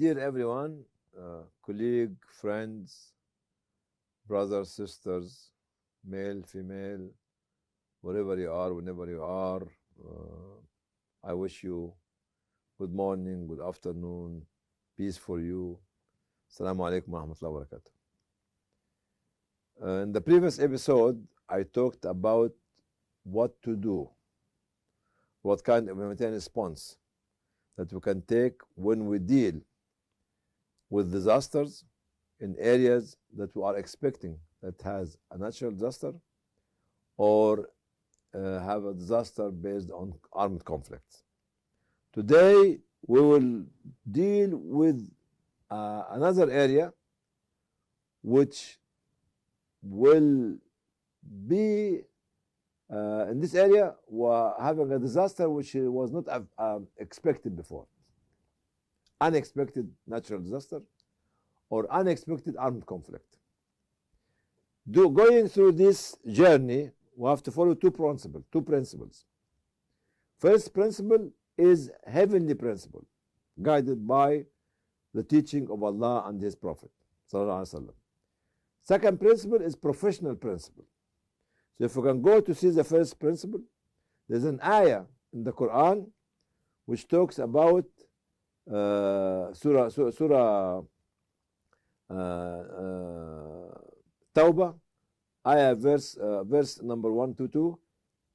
dear everyone, colleague, friends, brothers, sisters, male, female, wherever you are, whenever you are, I wish you good morning, good afternoon, peace for you. Assalamu alaikum wa rahmatullahi wa barakatuh. In the previous episode, I talked about what to do, what kind of humanitarian response that we can take when we deal with disasters in areas that we are expecting that has a natural disaster or have a disaster based on armed conflicts. Today we will deal with another area which will be in this area we're having a disaster which was not expected before. Unexpected natural disaster or unexpected armed conflict. Going through this journey, we have to follow two principles. First principle is heavenly principle, guided by the teaching of Allah and His Prophet. Second principle is professional principle. So if we can go to see the first principle, there's an ayah in the Quran which talks about Surah Tawbah, ayah verse number 1 to 2.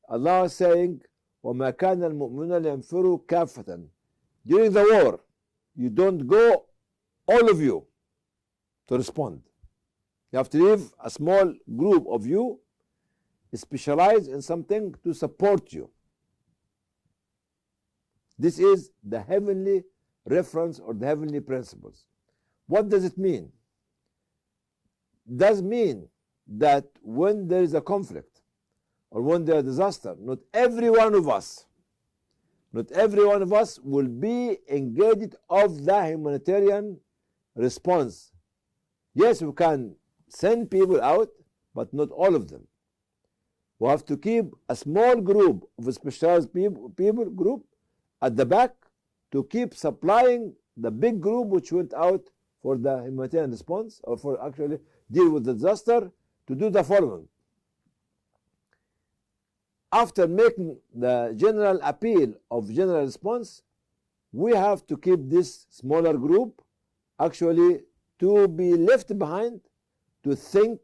Allah is saying, وَمَا كَانَ الْمُؤْمِنُونَ لِيَنْفِرُوا كَافَّةً. During the war, you don't go, all of you, to respond. You have to leave a small group of you specialized in something to support you. This is the heavenly reference or the heavenly principles. What does it mean? It does mean that when there is a conflict or when there is a disaster, not every one of us will be engaged of the humanitarian response. Yes, we can send people out, but not all of them. We have to keep a small group of specialized people group at the back to keep supplying the big group which went out for the humanitarian response or for actually deal with the disaster to do the following. After making the general appeal of general response, we have to keep this smaller group actually to be left behind to think,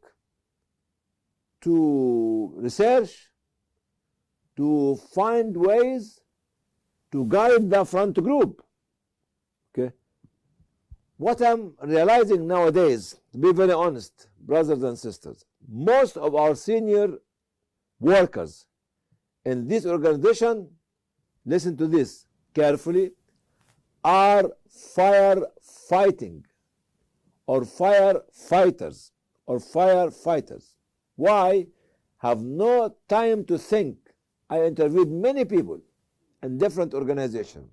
to research, to find ways to guide the front group. Okay. What I'm realizing nowadays, to be very honest, brothers and sisters, most of our senior workers in this organization, listen to this carefully, are firefighting or firefighters or firefighters. Why? Have no time to think. I interviewed many people in different organizations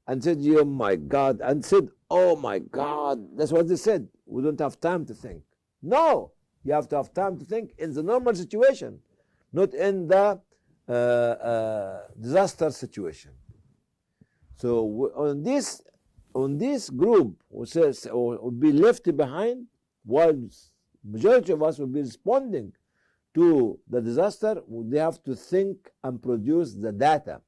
and said, oh my God, and said, oh my God, that's what they said. We don't have time to think. No, you have to have time to think in the normal situation, not in the disaster situation. So on this group will be left behind, while majority of us will be responding to the disaster. They have to think and produce the data,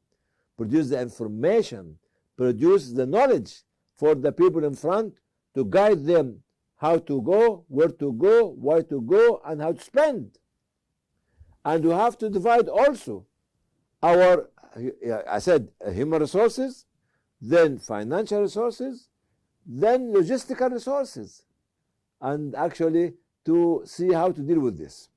produce the information, produce the knowledge for the people in front to guide them how to go, where to go, why to go, and how to spend. And we have to divide also our, I said, human resources, then financial resources, then logistical resources, and actually to see how to deal with this.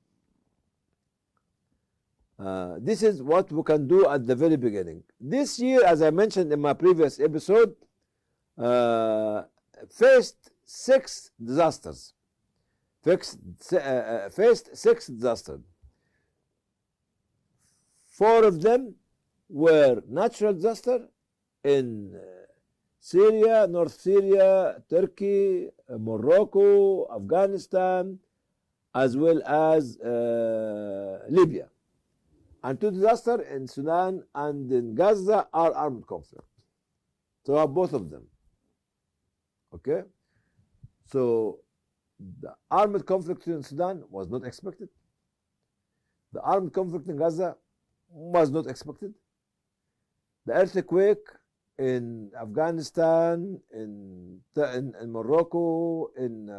This is what we can do at the very beginning. This year, as I mentioned in my previous episode, faced 6 disasters. Faced 6 disasters. 4 of them were natural disaster in Syria, North Syria, Turkey, Morocco, Afghanistan, as well as Libya. And 2 disasters in Sudan and in Gaza are armed conflict. So both of them. Okay? So the armed conflict in Sudan was not expected. The armed conflict in Gaza was not expected. The earthquake in Afghanistan, in Morocco, in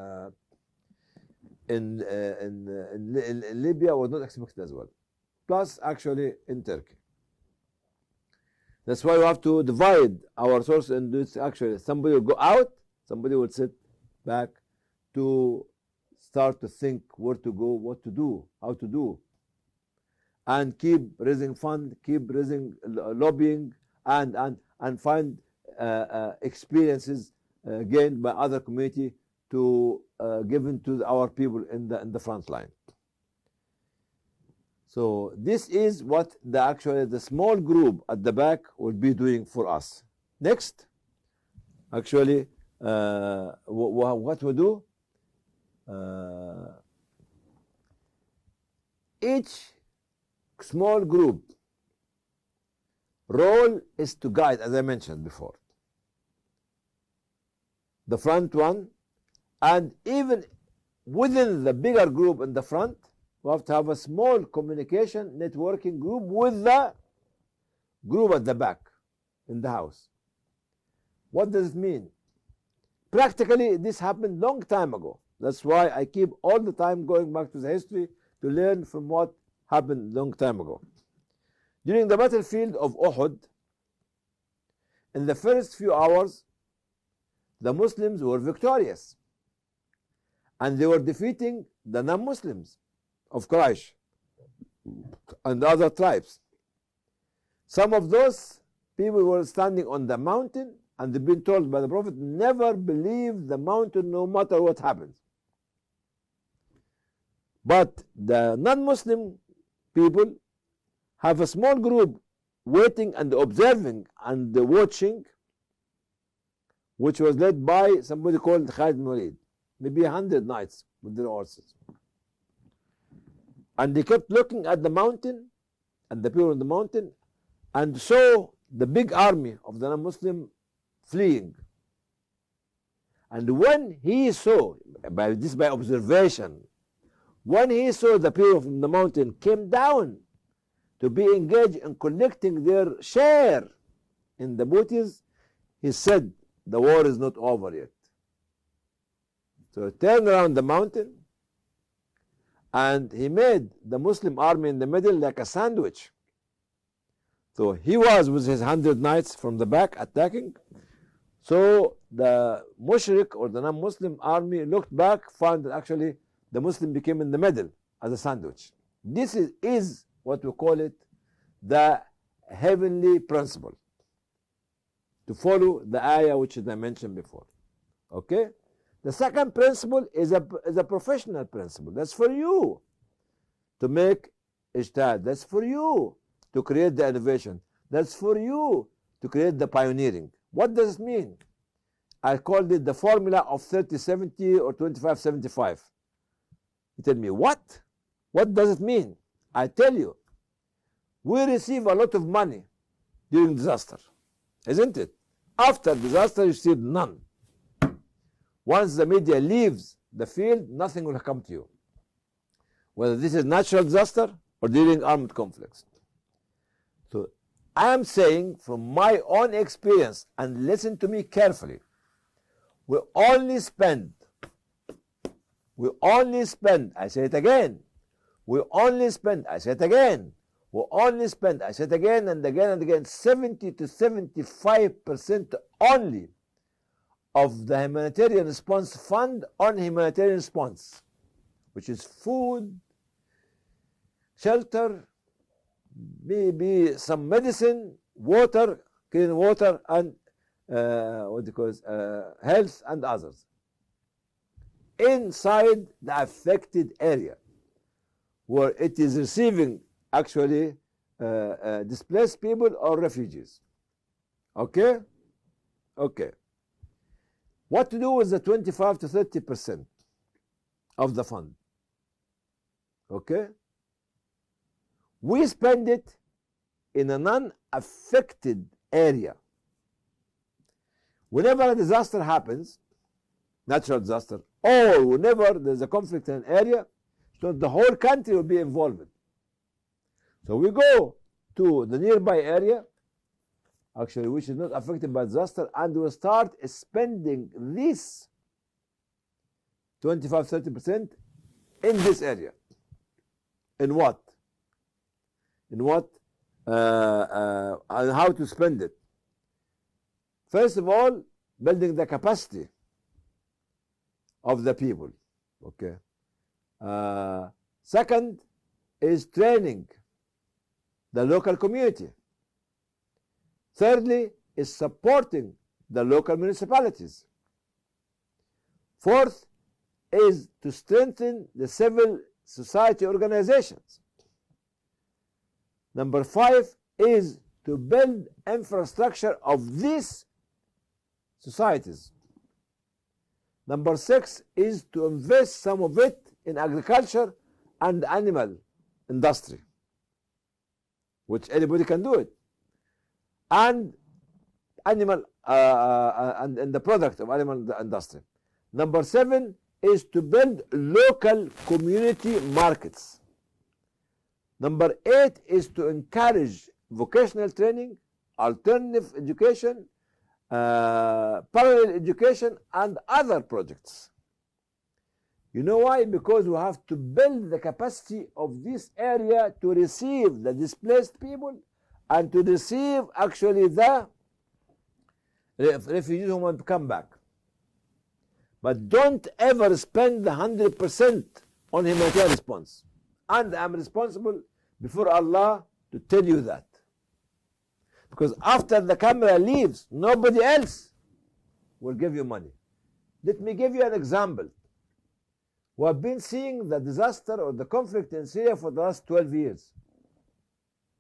Libya was not expected as well. Plus, actually, in Turkey. That's why we have to divide our source into this. Actually, somebody will go out, somebody will sit back to start to think where to go, what to do, how to do, and keep raising fund, keep raising lobbying, and find experiences gained by other community to given to our people in the front line. So this is what the small group at the back will be doing for us. Next, actually, what we do, each small group role is to guide, as I mentioned before, the front one, and even within the bigger group in the front, we have to have a small communication networking group with the group at the back in the house. What does it mean? Practically, this happened long time ago. That's why I keep all the time going back to the history to learn from what happened long time ago. During the battlefield of Uhud, in the first few hours, the Muslims were victorious, and they were defeating the non-Muslims of Quraysh and the other tribes. Some of those people were standing on the mountain, and they've been told by the Prophet, never believe the mountain no matter what happens. But the non-Muslim people have a small group waiting and observing and watching, which was led by somebody called Khalid bin Walid, maybe 100 knights with their horses. And they kept looking at the mountain and the people on the mountain, and saw the big army of the non-Muslim fleeing. And when he saw, by observation, when he saw the people from the mountain came down to be engaged in collecting their share in the booties, he said, the war is not over yet. So he turned around the mountain, and he made the Muslim army in the middle like a sandwich. So he was with his 100 knights from the back attacking. So the mushrik or the non-Muslim army looked back, found that actually the Muslim became in the middle as a sandwich. This is what we call it, the heavenly principle, to follow the ayah which I mentioned before. Okay? The second principle is a professional principle. That's for you to make ijtihad. That's for you to create the innovation. That's for you to create the pioneering. What does it mean? I called it the formula of 30-70 or 25-75. You tell me, what? What does it mean? I tell you, we receive a lot of money during disaster, isn't it? After disaster, you receive none. Once the media leaves the field, nothing will come to you, whether this is natural disaster or during armed conflicts. So I am saying from my own experience, and listen to me carefully, we only spend, I say it again, we only spend, I say it again, we only spend, I say it again and again and again, 70 to 75% only of the humanitarian response fund on humanitarian response, which is food, shelter, maybe some medicine, water, clean water, and health and others inside the affected area where it is receiving actually displaced people or refugees. Okay? Okay. What to do with the 25 to 30% of the fund? Okay? We spend it in a non-affected area. Whenever a disaster happens, natural disaster, or whenever there's a conflict in an area, so the whole country will be involved. So we go to the nearby area, actually, which is not affected by disaster, and we'll start spending this 25-30% in this area. In what? In what? And how to spend it. First of all, building the capacity of the people. Okay. Second is training the local community. Thirdly is supporting the local municipalities. Fourth is to strengthen the civil society organizations. Number 5 is to build infrastructure of these societies. Number 6 is to invest some of it in agriculture and animal industry, which anybody can do it, and animal and the product of animal industry. Number 7 is to build local community markets. Number 8 is to encourage vocational training, alternative education, parallel education, and other projects. You know why? Because we have to build the capacity of this area to receive the displaced people and to receive actually the refugees who want to come back. But don't ever spend 100% on humanitarian response. And I'm responsible before Allah to tell you that. Because after the camera leaves, nobody else will give you money. Let me give you an example. We have been seeing the disaster or the conflict in Syria for the last 12 years.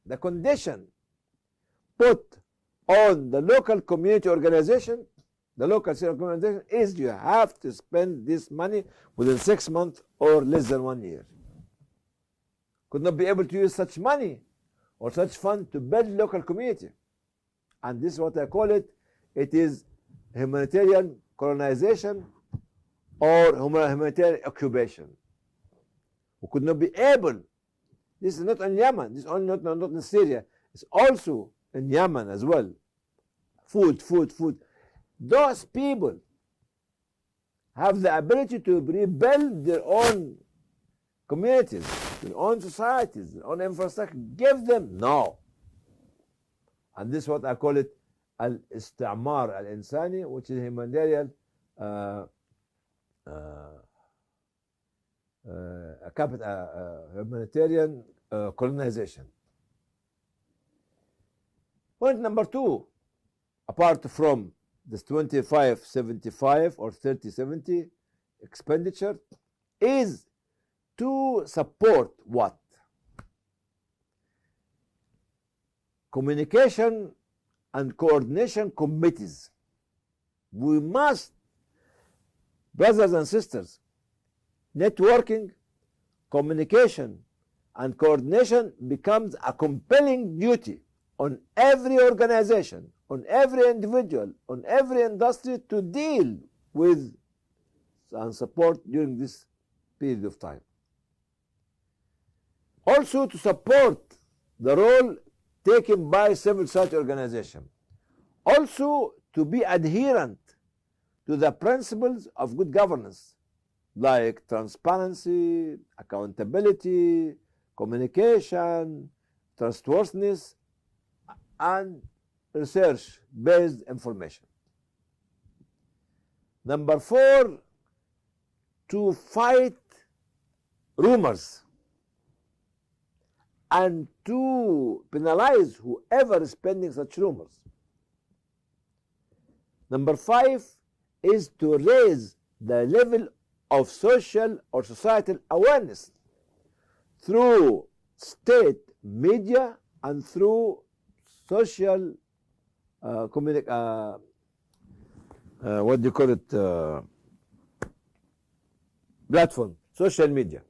The condition put on the local community organization, the local Syrian organization, is you have to spend this money within 6 months or less than 1 year. Could not be able to use such money or such fund to build local community. And this is what I call it. It is humanitarian colonization or humanitarian occupation. We could not be able. This is not in Yemen. This is only not in Syria. It's also in Yemen as well. Food. Those people have the ability to rebuild their own communities, their own societies, their own infrastructure. Give them. No. And this is what I call it al-istimar al-insani, which is humanitarian humanitarian colonization. Point number 2, apart from this 25-75 or 30-70 expenditure, is to support what? Communication and coordination committees. We must, brothers and sisters, networking, communication, and coordination becomes a compelling duty on every organization, on every individual, on every industry to deal with and support during this period of time. Also to support the role taken by civil society organization. Also to be adherent to the principles of good governance, like transparency, accountability, communication, trustworthiness, and research-based information. Number 4, to fight rumors and to penalize whoever is spreading such rumors. Number 5 is to raise the level of social or societal awareness through state media and through social platform, social media.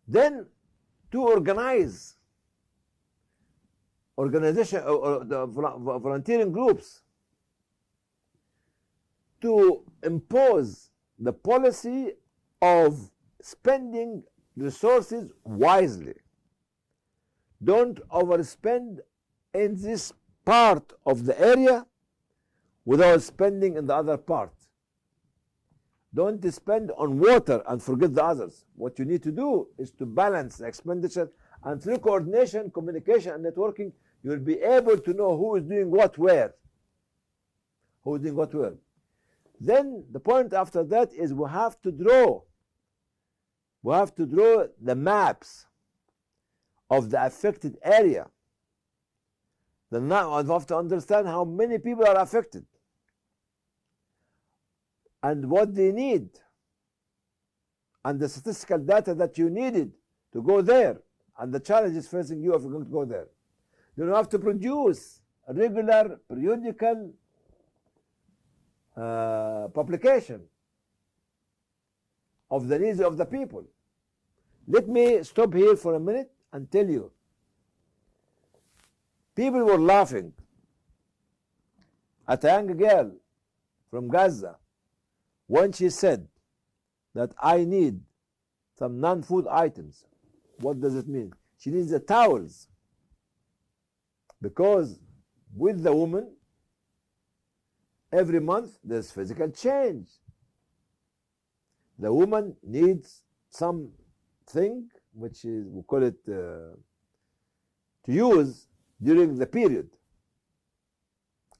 Then to organize organization or the volunteering groups to impose the policy of spending resources wisely. Don't overspend in this part of the area without spending in the other part. Don't spend on water and forget the others. What you need to do is to balance the expenditure, and through coordination, communication, and networking, you'll be able to know who is doing what where. Who is doing what where. Then the point after that is we have to draw the maps of the affected area. Then now I have to understand how many people are affected and what they need, and the statistical data that you needed to go there, and the challenges facing you if you're going to go there. You have to produce a regular, periodical publication of the needs of the people. Let me stop here for a minute and tell you. People were laughing at a young girl from Gaza when she said that I need some non-food items. What does it mean? She needs the towels, because with the woman every month there's physical change. The woman needs something which is, we call it to use during the period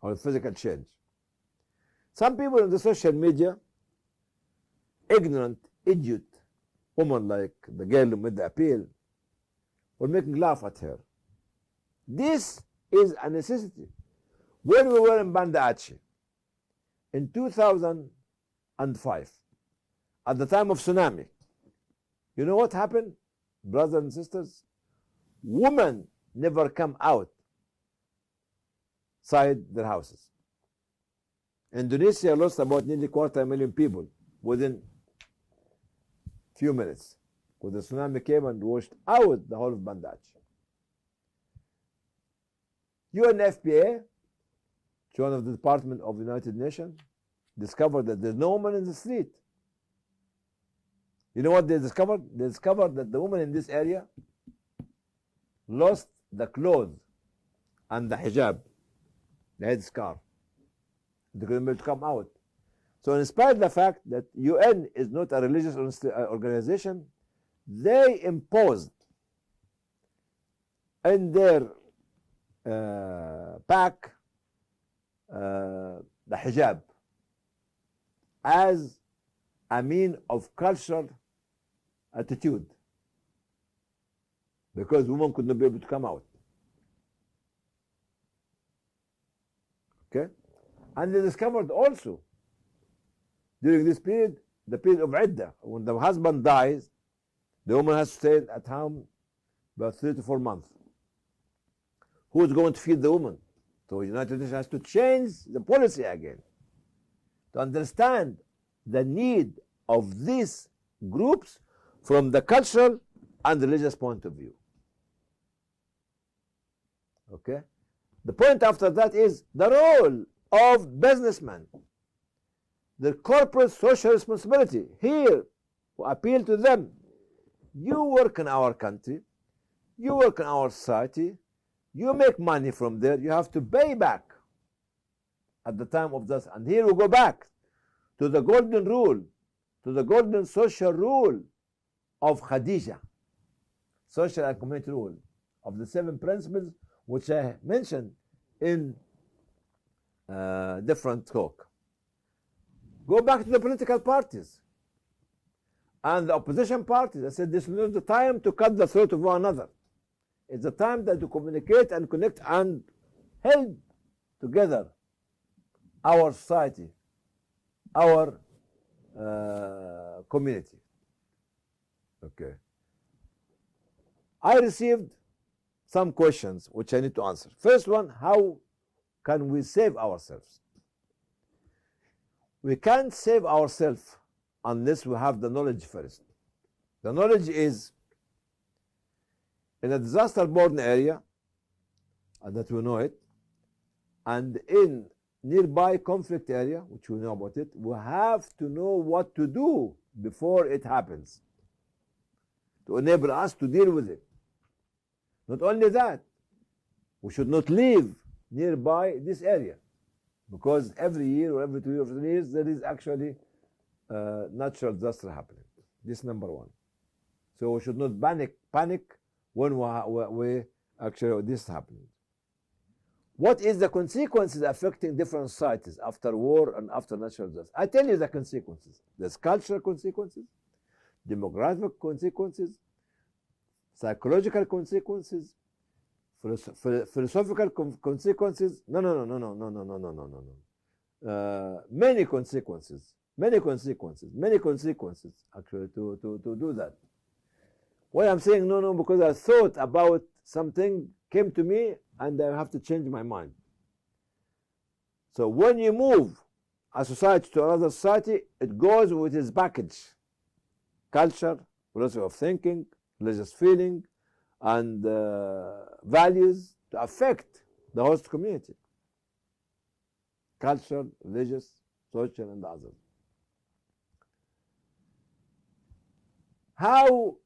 or physical change. Some people in the social media, ignorant, idiot woman like the girl who made the appeal, were making laugh at her. This is a necessity. When we were in Banda Aceh in 2005, at the time of tsunami, you know what happened, brothers and sisters? Women never come outside their houses. Indonesia lost about nearly 250,000 people within few minutes, because the tsunami came and washed out the whole of Banda Aceh. UNFPA, one of the Department of the United Nations, discovered that there's no woman in the street. You know what they discovered? They discovered that the woman in this area lost the clothes and the hijab, the headscarf. They couldn't be able to come out. So in spite of the fact that UN is not a religious organization, they imposed in their pack the hijab as a mean of cultural attitude, because women could not be able to come out. Okay? And they discovered also during this period, the period of Iddah, when the husband dies, the woman has to stay at home about 3 to 4 months. Who is going to feed the woman? So the United Nations has to change the policy again to understand the need of these groups from the cultural and religious point of view. Okay? The point after that is the role of businessmen, their corporate social responsibility. Here, we appeal to them. You work in our country, you work in our society, you make money from there, you have to pay back at the time of this. And here we go back to the golden rule, to the golden social rule of Khadija, social and community rule, of the 7 principles which I mentioned in different talk. Go back to the political parties and the opposition parties. I said this is not the time to cut the throat of one another. It's the time that to communicate and connect and help together our society, our community. Okay. I received some questions which I need to answer. First one, how can we save ourselves? We can't save ourselves unless we have the knowledge first. The knowledge is in a disaster-borne area, and that we know it, and in nearby conflict area, which we know about it, we have to know what to do before it happens to enable us to deal with it. Not only that, we should not live nearby this area, because every year or every 2 years or 3 years there is actually natural disaster happening. This is number one. So we should not panic when we actually this is happening. What is the consequences affecting different societies after war and after natural disaster? I tell you the consequences. There's cultural consequences, demographic consequences, psychological consequences, philosophical consequences. No. Many consequences actually to do that. Why I'm saying no, because I thought about something, came to me, and I have to change my mind. So when you move a society to another society, it goes with its package: culture, philosophy of thinking, religious feeling, and values to affect the host community. Cultural, religious, social, and others. How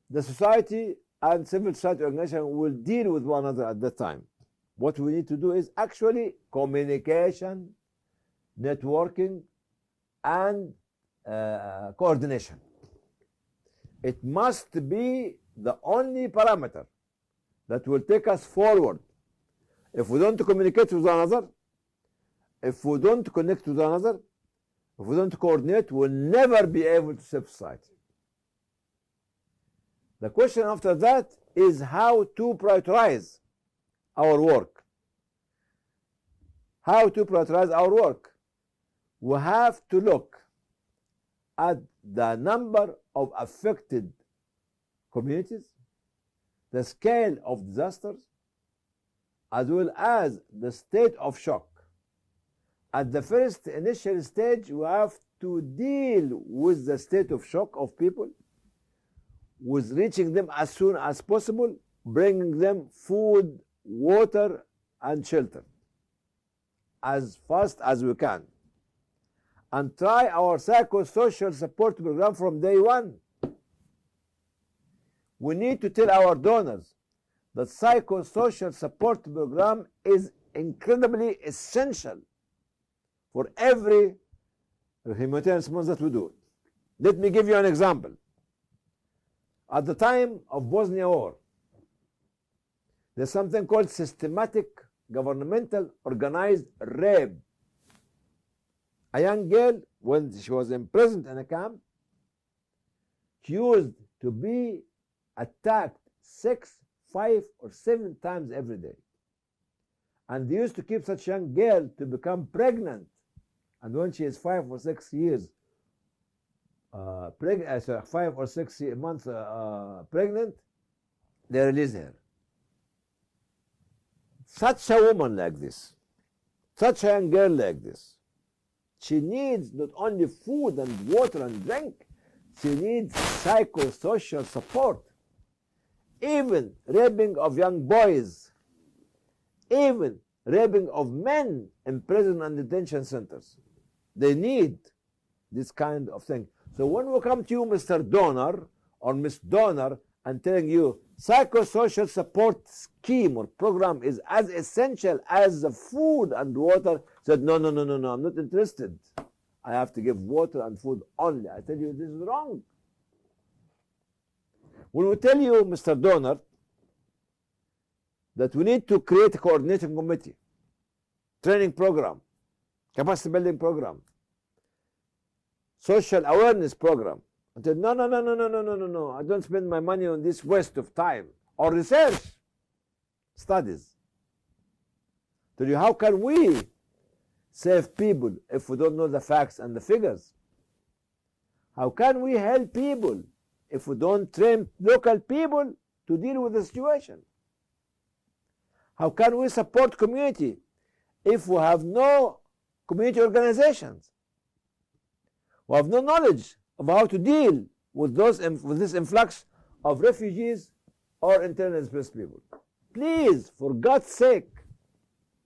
the society and civil society organization will deal with one another at that time. What we need to do is actually communication, networking, and coordination. It must be the only parameter that will take us forward. If we don't communicate with one another, if we don't connect with one another, if we don't coordinate, we'll never be able to save society. The question after that is how to prioritize our work. How to prioritize our work? We have to look at the number of affected communities, the scale of disasters, as well as the state of shock. At the first initial stage, we have to deal with the state of shock of people, with reaching them as soon as possible, bringing them food, water, and shelter as fast as we can, and try our psychosocial support program from day one. We need to tell our donors that psychosocial support program is incredibly essential for every humanitarian response that we do. Let me give you an example. At the time of Bosnia War, there's something called systematic governmental organized rape. A young girl, when she was imprisoned in a camp, she used to be attacked 6, 5, or 7 times every day. And they used to keep such a young girl to become pregnant. And when she is 5 or 6 years 5 or 6 months pregnant, they release her. Such a woman like this, such a young girl like this, she needs not only food and water and drink, she needs psychosocial support. Even raping of young boys, even raping of men in prison and detention centers, they need this kind of thing. So when we come to you, Mr. Donor or Miss Donor, and telling you psychosocial support scheme or program is as essential as the food and water, said no, I'm not interested. I have to give water and food only. I tell you, this is wrong. When we tell you, Mr. Donor, that we need to create a coordinating committee, training program, capacity building program, social awareness program, I said, no, I don't spend my money on this waste of time or research studies. Tell you, how can we save people if we don't know the facts and the figures? How can we help people if we don't train local people to deal with the situation? How can we support community if we have no community organizations? We have no knowledge of how to deal with this influx of refugees or internally displaced people. Please, for God's sake,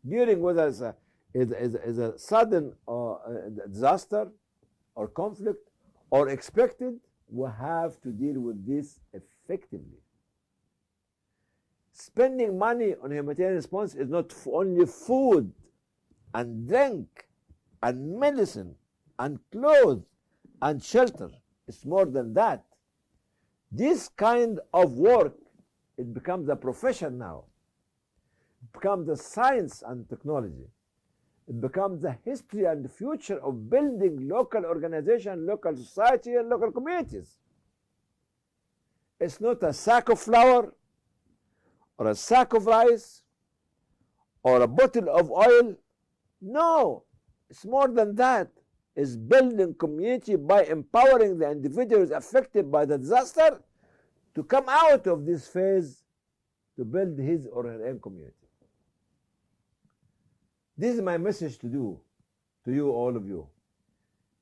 during whether is a sudden disaster or conflict or expected, we have to deal with this effectively. Spending money on humanitarian response is not only food and drink and medicine and clothes and shelter. It's more than that. This kind of work, it becomes a profession now. It becomes the science and technology. It becomes the history and the future of building local organization, local society, and local communities. It's not a sack of flour or a sack of rice or a bottle of oil. No, it's more than that. It's building community by empowering the individuals affected by the disaster to come out of this phase to build his or her own community. This is my message to you, all of you,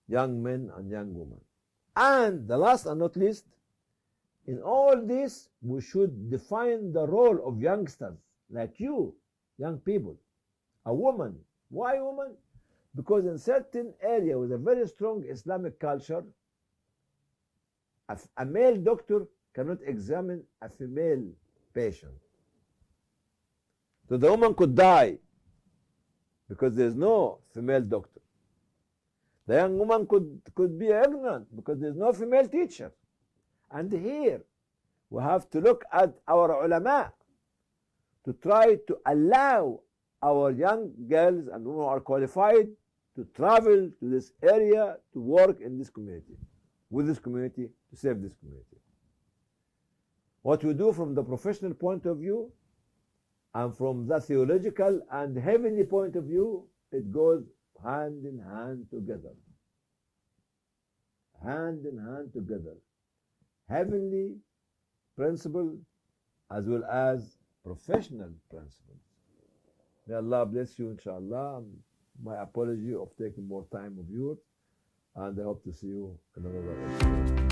young men and young women. And the last and not least, in all this, we should define the role of youngsters like you, young people. A woman. Why woman? Because in certain area with a very strong Islamic culture, a male doctor cannot examine a female patient. So the woman could die because there's no female doctor. The young woman could be ignorant because there's no female teacher. And here we have to look at our ulama to try to allow our young girls and women who are qualified to travel to this area to work in this community, with this community, to save this community. What we do from the professional point of view and from the theological and heavenly point of view, it goes hand in hand together. Hand in hand together. Heavenly principle as well as professional principles. May Allah bless you, inshallah. My apology of taking more time of yours, and I hope to see you in another episode.